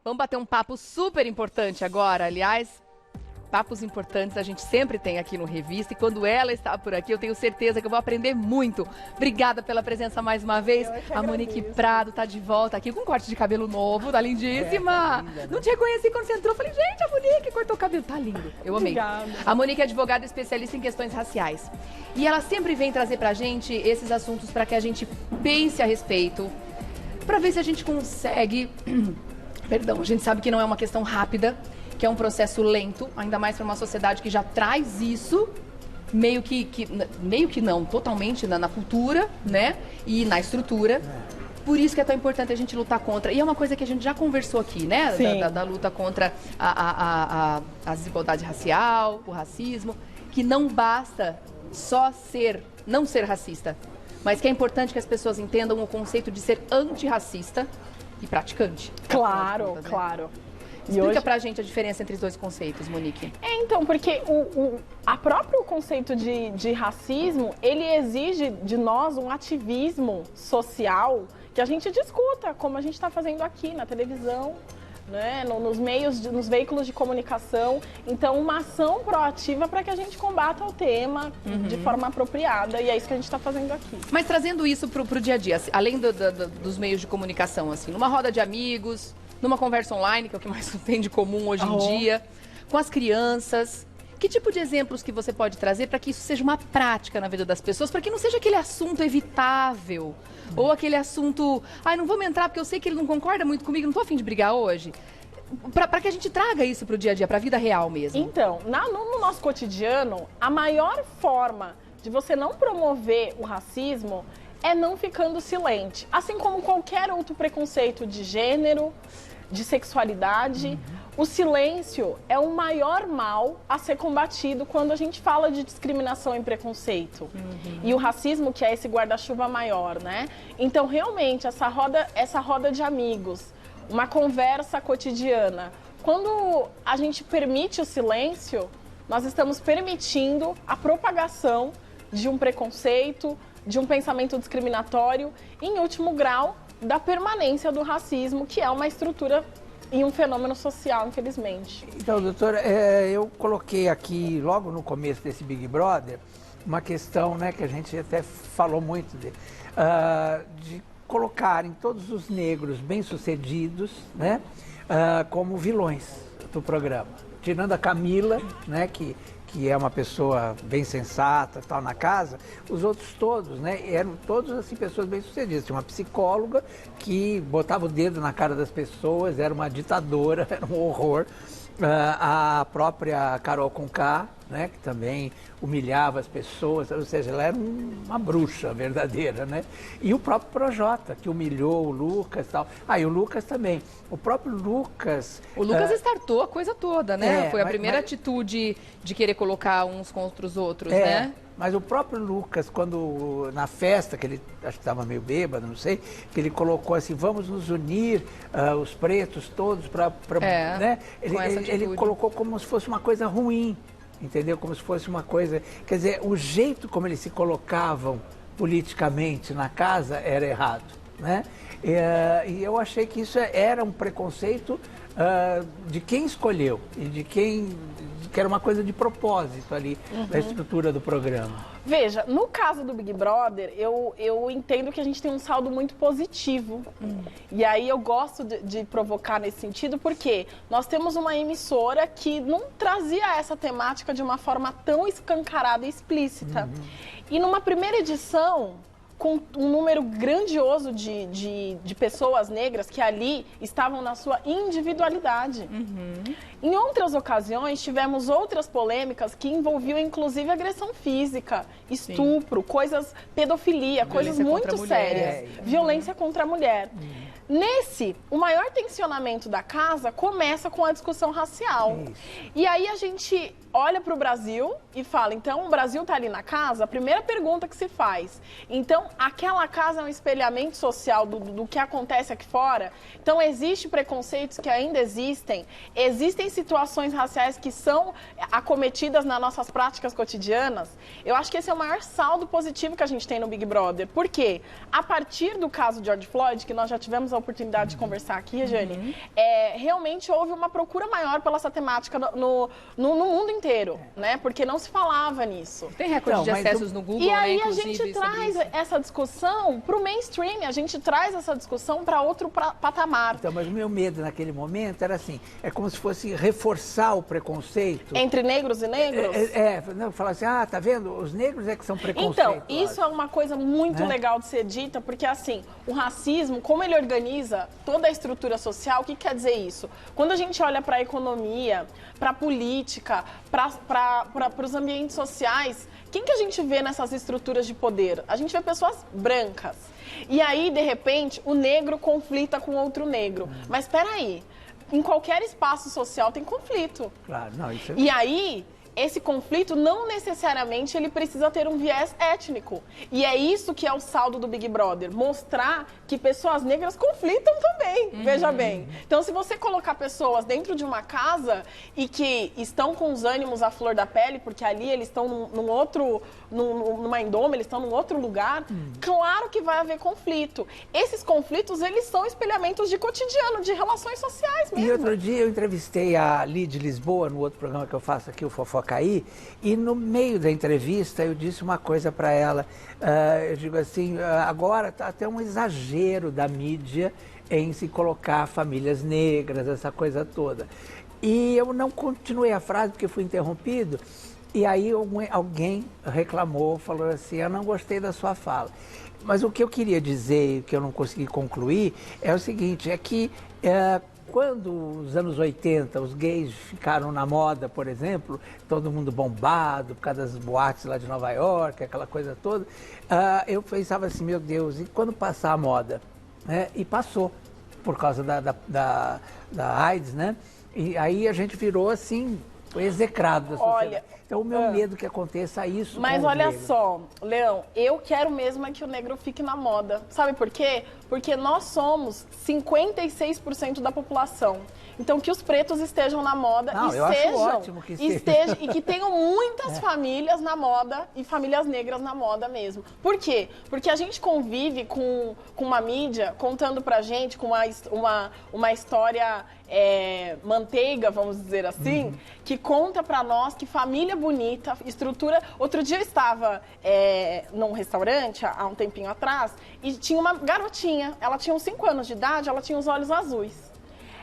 Vamos bater um papo super importante agora, aliás. Papos importantes a gente sempre tem aqui no Revista e quando ela está por aqui eu tenho certeza que eu vou aprender muito. Obrigada pela presença mais uma vez. A Monique Prado tá de volta aqui com um corte de cabelo novo, tá lindíssima. Tá linda, né? Não te reconheci quando você entrou, falei, gente, a Monique cortou o cabelo, tá lindo. Eu amei. Obrigada. A Monique é advogada especialista em questões raciais e ela sempre vem trazer pra gente esses assuntos para que a gente pense a respeito, para ver se a gente consegue... Perdão, a gente sabe que não é uma questão rápida, que é um processo lento, ainda mais para uma sociedade que já traz isso, meio que não, totalmente na cultura, né? E na estrutura. Por isso que é tão importante a gente lutar contra. E é uma coisa que a gente já conversou aqui, né? Da luta contra a desigualdade racial, o racismo, que não basta só não ser racista, mas que é importante que as pessoas entendam o conceito de ser antirracista e praticante. Claro, contas, né? Claro. Explica hoje... pra gente a diferença entre os dois conceitos, Monique. Então, porque a próprio conceito de racismo, ele exige de nós um ativismo social que a gente discuta, como a gente está fazendo aqui na televisão, né, nos veículos de comunicação. Então, uma ação proativa para que a gente combata o tema de forma apropriada. E é isso que a gente está fazendo aqui. Mas trazendo isso pro dia a dia, além dos meios de comunicação, assim, numa roda de amigos, numa conversa online, que é o que mais tem de comum hoje em dia, com as crianças. Que tipo de exemplos que você pode trazer para que isso seja uma prática na vida das pessoas, para que não seja aquele assunto evitável, ou aquele assunto, não vamos entrar porque eu sei que ele não concorda muito comigo, não tô a fim de brigar hoje. Para que a gente traga isso pro dia a dia, pra vida real mesmo. Então, no nosso cotidiano, a maior forma de você não promover o racismo é não ficando silente. Assim como qualquer outro preconceito de gênero, de sexualidade, o silêncio é o maior mal a ser combatido quando a gente fala de discriminação e preconceito. E o racismo, que é esse guarda-chuva maior, né? Então, realmente, essa roda de amigos, uma conversa cotidiana, quando a gente permite o silêncio, nós estamos permitindo a propagação de um preconceito, de um pensamento discriminatório, e, em último grau, da permanência do racismo, que é uma estrutura e um fenômeno social, infelizmente. Então, doutora, eu coloquei aqui, logo no começo desse Big Brother, uma questão, né, que a gente até falou muito de colocarem todos os negros bem-sucedidos, né, como vilões do programa. Tirando a Camila, né, que é uma pessoa bem sensata, tal, na casa, os outros todos, né, eram todos, assim, pessoas bem-sucedidas. Tinha uma psicóloga que botava o dedo na cara das pessoas, era uma ditadora, era um horror. A própria Carol Conká, né, que também humilhava as pessoas, ou seja, ela era uma bruxa verdadeira, né? E o próprio Projota, que humilhou o Lucas e tal. E o Lucas também. O próprio Lucas... O Lucas startou a coisa toda, né? Foi a primeira atitude de querer colocar uns contra os outros, né? Mas o próprio Lucas, quando na festa, que ele acho que estava meio bêbado, não sei, que ele colocou assim, vamos nos unir, os pretos todos, né? Ele colocou como se fosse uma coisa ruim, entendeu? Como se fosse uma coisa... Quer dizer, o jeito como eles se colocavam politicamente na casa era errado, né? E eu achei que isso era um preconceito de quem escolheu e de quem... que era uma coisa de propósito ali, da estrutura do programa. Veja, no caso do Big Brother, eu entendo que a gente tem um saldo muito positivo. E aí eu gosto de provocar nesse sentido, porque nós temos uma emissora que não trazia essa temática de uma forma tão escancarada e explícita. E numa primeira edição, com um número grandioso de pessoas negras que ali estavam na sua individualidade. Em outras ocasiões, tivemos outras polêmicas que envolviam, inclusive, agressão física, estupro, pedofilia, coisas muito sérias. Violência contra a mulher. Nesse, o maior tensionamento da casa começa com a discussão racial. E aí a gente olha para o Brasil e fala, então o Brasil está ali na casa? A primeira pergunta que se faz, então aquela casa é um espelhamento social do que acontece aqui fora? Então existe preconceitos que ainda existem situações raciais que são acometidas nas nossas práticas cotidianas? Eu acho que esse é o maior saldo positivo que a gente tem no Big Brother. Por quê? A partir do caso George Floyd, que nós já tivemos a oportunidade de conversar aqui, Regiane, realmente houve uma procura maior pela essa temática no mundo inteiro, né? Porque não se falava nisso. Tem recorde de acessos no Google, e aí né, a gente traz essa discussão para o mainstream, a gente traz essa discussão para outro patamar. Então, mas o meu medo naquele momento era assim, é como se fosse reforçar o preconceito. Entre negros e negros? Não, falar assim, tá vendo? Os negros é que são preconceituosos. Então, isso é uma coisa muito legal de ser dita, porque assim, o racismo, como ele organiza toda a estrutura social, o que quer dizer isso? Quando a gente olha para a economia, para a política, para os ambientes sociais, quem que a gente vê nessas estruturas de poder? A gente vê pessoas brancas. E aí, de repente, o negro conflita com outro negro. Mas espera aí, em qualquer espaço social tem conflito. Claro, não, isso é... E aí, esse conflito não necessariamente ele precisa ter um viés étnico. E é isso que é o saldo do Big Brother, mostrar que pessoas negras conflitam também, veja bem. Então, se você colocar pessoas dentro de uma casa e que estão com os ânimos à flor da pele, porque ali eles estão numa indoma, eles estão num outro lugar, claro que vai haver conflito. Esses conflitos, eles são espelhamentos de cotidiano, de relações sociais mesmo. E outro dia eu entrevistei a Lid Lisboa, no outro programa que eu faço aqui, o Fofocaí, e no meio da entrevista eu disse uma coisa para ela, eu digo assim, agora está até um exagero da mídia em se colocar famílias negras, essa coisa toda. E eu não continuei a frase porque fui interrompido, e aí alguém reclamou, falou assim, eu não gostei da sua fala. Mas o que eu queria dizer, que eu não consegui concluir, é o seguinte, é que quando nos anos 80 os gays ficaram na moda, por exemplo, todo mundo bombado por causa das boates lá de Nova York, aquela coisa toda, eu pensava assim, meu Deus, e quando passar a moda? Né? E passou, por causa da AIDS, né? E aí a gente virou assim, execrado da sociedade. Olha, então o meu medo que aconteça isso. Mas olha só, Leão, eu quero mesmo é que o negro fique na moda. Sabe por quê? Porque nós somos 56% da população. Então, que os pretos estejam na moda e que tenham muitas famílias na moda e famílias negras na moda mesmo. Por quê? Porque a gente convive com uma mídia contando pra gente com uma história manteiga, vamos dizer assim, que conta pra nós que família bonita, estrutura... Outro dia eu estava num restaurante, há um tempinho atrás, e tinha uma garotinha, ela tinha uns 5 anos de idade, ela tinha os olhos azuis.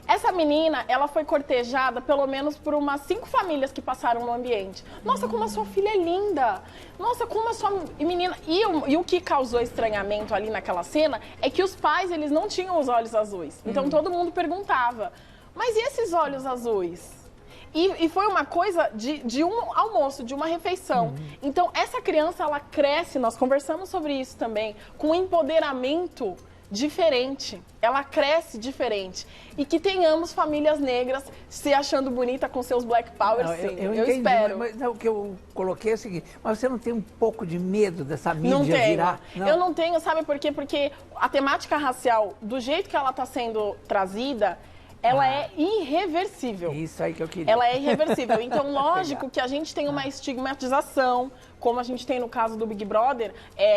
Essa menina, ela foi cortejada pelo menos por umas 5 famílias que passaram no ambiente. Nossa, como a sua filha é linda! Nossa, como a sua menina... E o que causou estranhamento ali naquela cena é que os pais, eles não tinham os olhos azuis. Então todo mundo perguntava, mas e esses olhos azuis? E foi uma coisa de um almoço, de uma refeição. Então essa criança, ela cresce, nós conversamos sobre isso também, com empoderamento diferente, ela cresce diferente. E que tenhamos famílias negras se achando bonita com seus Black Power, sim. Eu entendi, espero. Mas o que eu coloquei é o seguinte, mas você não tem um pouco de medo dessa mídia não tenho. virar? Não. Eu não tenho, sabe por quê? Porque a temática racial, do jeito que ela está sendo trazida, ela é irreversível. Isso aí que eu queria. Ela é irreversível. Então, lógico que a gente tem uma estigmatização, como a gente tem no caso do Big Brother,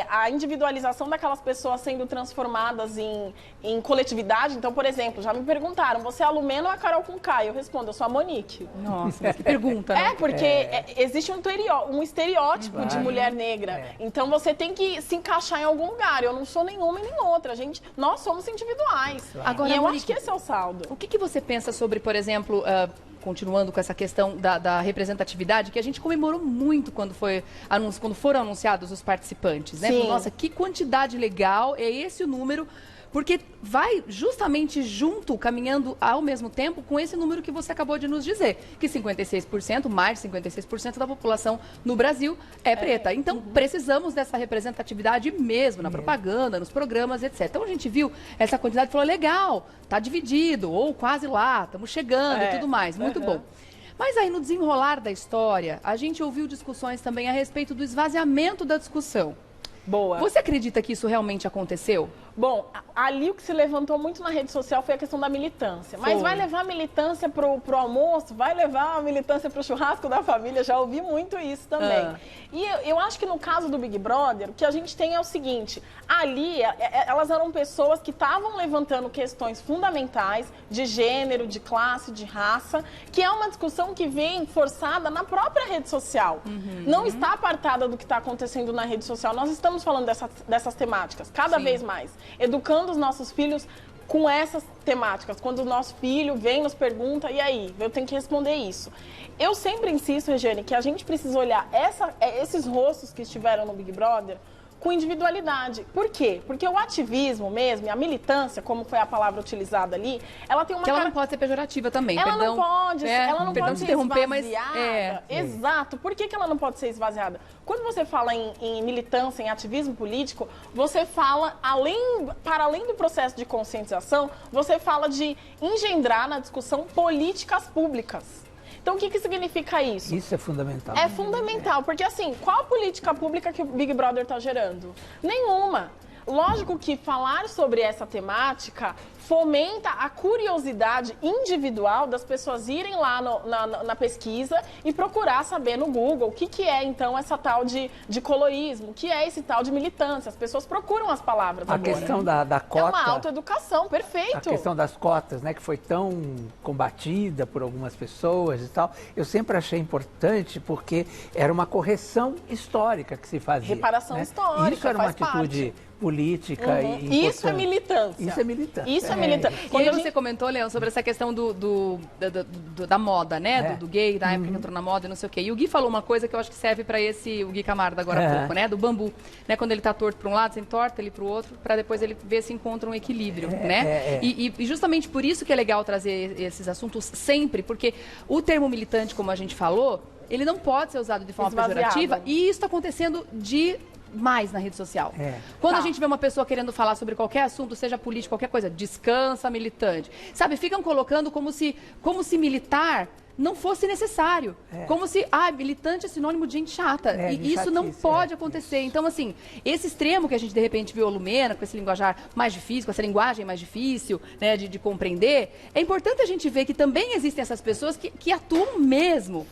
a individualização daquelas pessoas sendo transformadas em coletividade. Então, por exemplo, já me perguntaram, você é a Lumena ou a Carol Conká? Eu respondo, eu sou a Monique. Nossa, que pergunta, né? Porque existe um estereótipo de mulher negra. Então, você tem que se encaixar em algum lugar. Eu não sou nenhuma e nem outra. Nós somos individuais. Agora, e eu Monique, acho que esse é o saldo. O que você pensa sobre, por exemplo, continuando com essa questão da representatividade, que a gente comemorou muito quando foram anunciados os participantes, né? Sim. Nossa, que quantidade legal, é esse o número, porque vai justamente junto, caminhando ao mesmo tempo com esse número que você acabou de nos dizer, que 56%, mais de 56% da população no Brasil é preta. Então, precisamos dessa representatividade mesmo, na propaganda, nos programas, etc. Então, a gente viu essa quantidade e falou, legal, tá dividido, ou quase lá, estamos chegando e tudo mais, muito bom. Mas aí, no desenrolar da história, a gente ouviu discussões também a respeito do esvaziamento da discussão. Boa. Você acredita que isso realmente aconteceu? Bom, ali o que se levantou muito na rede social foi a questão da militância. Mas vai levar a militância pro almoço? Vai levar a militância pro churrasco da família? Já ouvi muito isso também. E eu acho que no caso do Big Brother, o que a gente tem é o seguinte, ali elas eram pessoas que estavam levantando questões fundamentais de gênero, de classe, de raça, que é uma discussão que vem forçada na própria rede social. Não está apartada do que está acontecendo na rede social. Nós estamos falando dessas temáticas cada vez mais. Educando os nossos filhos com essas temáticas. Quando o nosso filho vem e nos pergunta, e aí? Eu tenho que responder isso. Eu sempre insisto, Regiane, que a gente precisa olhar esses rostos que estiveram no Big Brother com individualidade. Por quê? Porque o ativismo mesmo, a militância, como foi a palavra utilizada ali, ela tem uma... Que ela não pode ser pejorativa também, ela não pode ser interromper, esvaziada. Exato. Por que ela não pode ser esvaziada? Quando você fala em militância, em ativismo político, você fala, para além do processo de conscientização, você fala de engendrar na discussão políticas públicas. Então, o que significa isso? Isso é fundamental. É fundamental, porque assim, qual política pública que o Big Brother está gerando? Nenhuma. Lógico que falar sobre essa temática fomenta a curiosidade individual das pessoas irem lá na pesquisa e procurar saber no Google o que é, então, essa tal de colorismo, o que é esse tal de militância. As pessoas procuram as palavras agora. A questão da cota... É uma autoeducação, perfeito. A questão das cotas, né, que foi tão combatida por algumas pessoas e tal, eu sempre achei importante porque era uma correção histórica que se fazia. Reparação histórica, isso era uma atitude política e importante. Isso é militância. Isso é militância. Isso é militância. E aí você comentou, Leão, sobre essa questão da moda, né? Do gay, da época que entrou na moda e não sei o quê. E o Gui falou uma coisa que eu acho que serve para o Gui Camarda agora há pouco, né? Do bambu. Né? Quando ele tá torto para um lado, você entorta ele para o outro, para depois ele ver se encontra um equilíbrio, né? E justamente por isso que é legal trazer esses assuntos sempre, porque o termo militante, como a gente falou, ele não pode ser usado de forma pejorativa e isso está acontecendo mais na rede social. Quando a gente vê uma pessoa querendo falar sobre qualquer assunto, seja político, qualquer coisa, descansa, militante. Sabe, ficam colocando como se militar não fosse necessário. Como se, militante é sinônimo de gente chata. E isso não pode acontecer. Então, assim, esse extremo que a gente, de repente, viu a Lumena, com esse linguajar mais difícil, com essa linguagem mais difícil, né, de compreender, é importante a gente ver que também existem essas pessoas que atuam mesmo.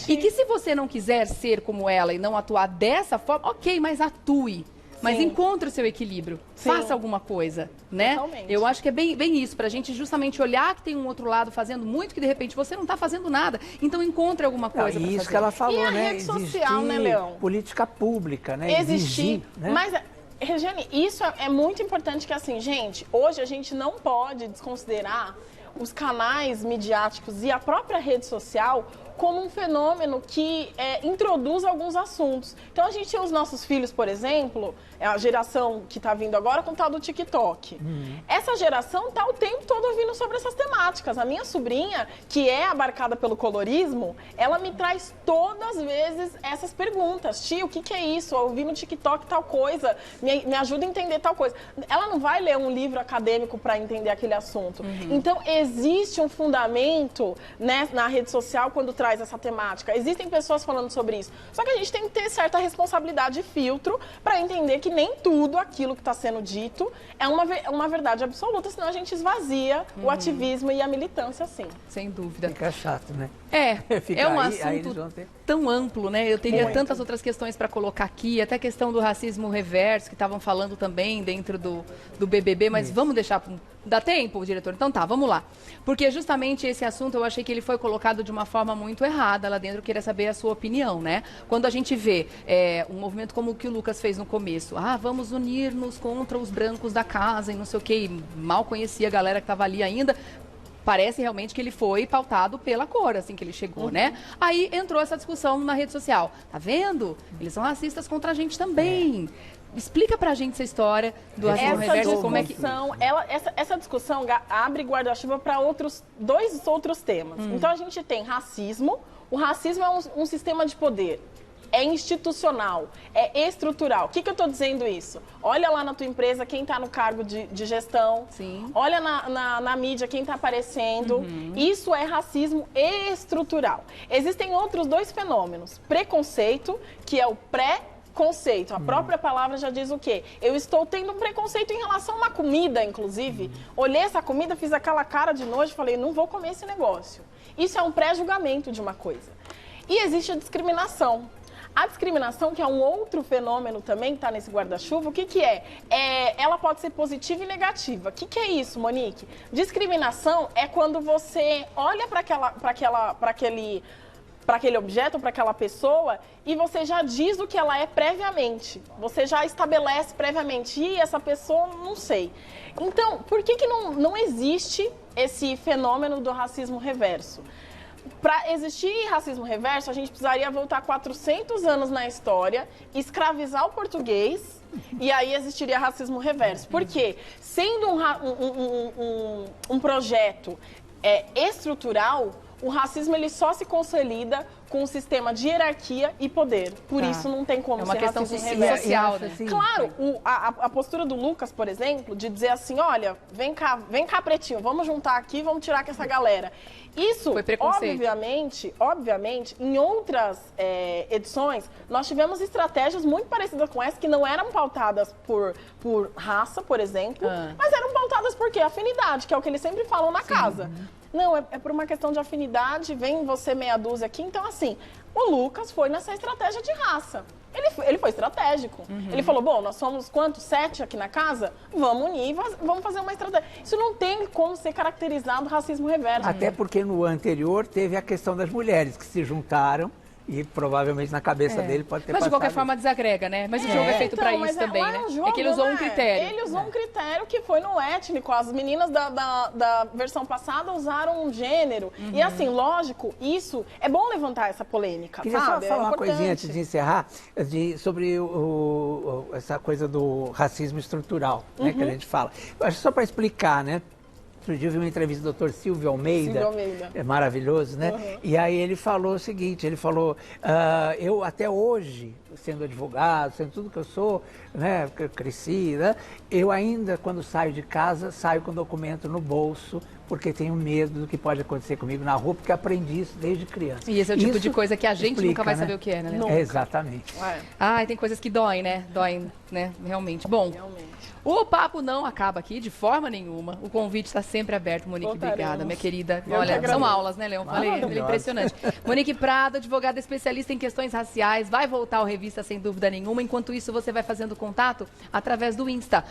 E que se você não quiser ser como ela e não atuar dessa forma, ok, mas atue. Mas encontre o seu equilíbrio. Faça alguma coisa, né? Totalmente. Eu acho que é bem isso, pra gente justamente olhar que tem um outro lado fazendo muito, que de repente você não tá fazendo nada. Então encontre alguma coisa pra isso fazer. que ela falou, e a né? rede social, né, Leão? Política pública, né? Exigir, né? Mas, Regiane, isso é muito importante que, assim, gente, hoje a gente não pode desconsiderar os canais midiáticos e a própria rede social como um fenômeno que introduz alguns assuntos. Então, a gente tem os nossos filhos, por exemplo, a geração que está vindo agora com o tal do TikTok. Essa geração está o tempo todo ouvindo sobre essas temáticas. A minha sobrinha, que é abarcada pelo colorismo, ela me traz todas as vezes essas perguntas. Tio, o que é isso? Eu ouvi no TikTok tal coisa, me ajuda a entender tal coisa. Ela não vai ler um livro acadêmico para entender aquele assunto. Então, existe um fundamento, né, na rede social quando traz essa temática. Existem pessoas falando sobre isso. Só que a gente tem que ter certa responsabilidade e filtro para entender que nem tudo aquilo que está sendo dito é uma verdade absoluta, senão a gente esvazia o ativismo e a militância, assim. Sem dúvida. Fica chato, né? É um assunto tão amplo, né? Eu teria tantas outras questões para colocar aqui, até a questão do racismo reverso, que estavam falando também dentro do BBB, mas vamos deixar... Dá tempo, diretor? Então tá, vamos lá. Porque justamente esse assunto, eu achei que ele foi colocado de uma forma muito errada lá dentro. Eu queria saber a sua opinião, né? Quando a gente vê um movimento como o que o Lucas fez no começo. Vamos unir-nos contra os brancos da casa e não sei o quê. E mal conhecia a galera que estava ali ainda. Parece realmente que ele foi pautado pela cor, assim que ele chegou, né? Aí entrou essa discussão na rede social. Tá vendo? Eles são racistas contra a gente também. Explica pra gente essa história do racismo reverso, como é que... Essa discussão abre guarda-chuva para dois outros temas. Então, a gente tem racismo. O racismo é um sistema de poder. É institucional, é estrutural. O que eu estou dizendo isso? Olha lá na tua empresa quem está no cargo de gestão. Sim. Olha na mídia quem está aparecendo. Isso é racismo estrutural. Existem outros dois fenômenos. Preconceito, que é o conceito. A própria palavra já diz o quê? Eu estou tendo um preconceito em relação a uma comida, inclusive. Olhei essa comida, fiz aquela cara de nojo e falei, não vou comer esse negócio. Isso é um pré-julgamento de uma coisa. E existe a discriminação. A discriminação, que é um outro fenômeno também que está nesse guarda-chuva, o que é? Ela pode ser positiva e negativa. O que é isso, Monique? Discriminação é quando você olha para aquele objeto, para aquela pessoa, e você já diz o que ela é previamente. Você já estabelece previamente, e essa pessoa, não sei. Então, por que não existe esse fenômeno do racismo reverso? Para existir racismo reverso, a gente precisaria voltar 400 anos na história, escravizar o português, e aí existiria racismo reverso. Por quê? Sendo um projeto estrutural, o racismo ele só se consolida com um sistema de hierarquia e poder. Por isso não tem como ser racismo reverso. Social, né? Claro, a postura do Lucas, por exemplo, de dizer assim, olha, vem cá pretinho, vamos juntar aqui, vamos tirar com essa galera. Isso, obviamente, em outras edições, nós tivemos estratégias muito parecidas com essa, que não eram pautadas por raça, por exemplo, mas eram pautadas por quê? Afinidade, que é o que eles sempre falam na casa. Não, é por uma questão de afinidade, vem você meia dúzia aqui. Então, assim, o Lucas foi nessa estratégia de raça. Ele foi estratégico. Ele falou, bom, nós somos quantos? 7 aqui na casa? Vamos unir, vamos fazer uma estratégia. Isso não tem como ser caracterizado racismo reverso. Até porque no anterior teve a questão das mulheres que se juntaram. E provavelmente na cabeça dele pode ter Mas de passado... qualquer forma desagrega, né? Mas o jogo é feito pra isso também, né? Jogo, é que ele usou um critério. Ele usou um critério que foi no étnico. As meninas da versão passada usaram um gênero. E assim, lógico, isso é bom levantar essa polêmica, Queria sabe? só falar uma coisinha antes de encerrar, sobre essa coisa do racismo estrutural, né, que a gente fala. Eu acho só para explicar, né? Outro dia eu vi uma entrevista do Dr. Silvio Almeida, é maravilhoso, né? E aí ele falou o seguinte, ele falou, eu até hoje, sendo advogado, sendo tudo que eu sou, né, que eu cresci, né, eu ainda, quando saio de casa, saio com documento no bolso, porque tenho medo do que pode acontecer comigo na rua, porque aprendi isso desde criança. E esse é o tipo de coisa que a gente explica, nunca vai né? saber o que é, né? Exatamente. Ai, tem coisas que doem, né? Doem, né? Realmente. Bom, o papo não acaba aqui de forma nenhuma. O convite está sempre aberto, Monique. Obrigada, minha querida. Olha, são aulas, né, Leon? Falei, é impressionante. Monique Prado, advogada especialista em questões raciais, vai voltar ao Revista sem dúvida nenhuma. Enquanto isso, você vai fazendo contato através do Insta,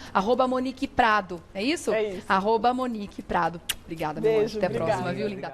@Monique Prado. É isso? É isso. @Monique Prado. Obrigada, meu anjo. Até a próxima, viu, linda?